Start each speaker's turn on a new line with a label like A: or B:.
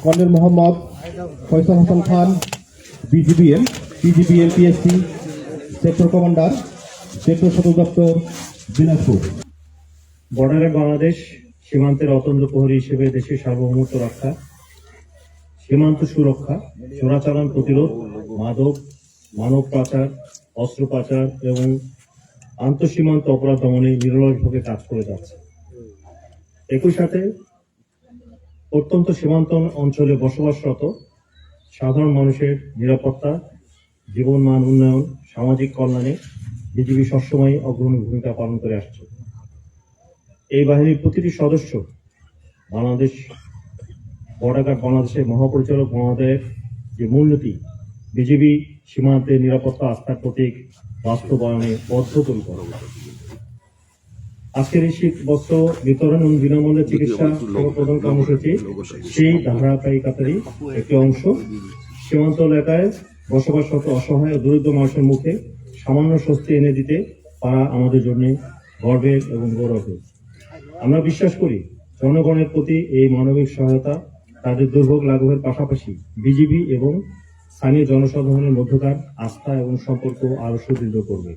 A: Colonel Mohammad Faisal Hasan Khan, BGBM PSC sector commander, sector সদর দপ্তর, দিনাজপুর।
B: বর্ডারে বাংলাদেশ সীমান্তের অতন্ত্র প্রহরী হিসেবে দেশের সার্বভৌমত্ব রক্ষা, সীমান্ত সুরক্ষা, চোরাচালান প্রতিরোধ, মাদক, মানব পাচার, অস্ত্র পাচার এবং আন্তঃসীমান্ত অপরাধ দমনে নিরলসভাবে কাজ করে যাচ্ছে। একই সাথে প্রত্যন্ত সীমান্ত অঞ্চলে বসবাসরত সাধারণ মানুষের নিরাপত্তা, জীবনমান উন্নয়ন, সামাজিক কল্যাণে বিজিবি সবসময় অগ্রণী ভূমিকা পালন করে আসছে। এই বাহিনীর প্রতিটি সদস্য বাংলাদেশের মহাপরিচালক মহোদয়ের যে মূলনীতি বিজিবি সীমান্তে নিরাপত্তা আস্থার প্রতীক বাস্তবায়নে বদ্ধপরিকর। আজকের এই শীত বস্ত্র বিতরণ এবং বিনামূল্যে চিকিৎসা সেবা প্রদান কর্মসূচি সেই ধারাবাহিকতারই একটি অংশ। সীমান্ত এলাকায় বসবাসরত অসহায় ও দরিদ্র মানুষের মুখে সামান্য স্বস্তি এনে দিতে পারা আমাদের জন্য গর্বের এবং গৌরবের। আমরা বিশ্বাস করি জনগণের প্রতি এই মানবিক সহায়তা তাদের দুর্ভোগ লাঘবের পাশাপাশি বিজিবি এবং স্থানীয় জনসাধারণের মধ্যকার আস্থা এবং সম্পর্ক আরো সুদৃঢ় করবে।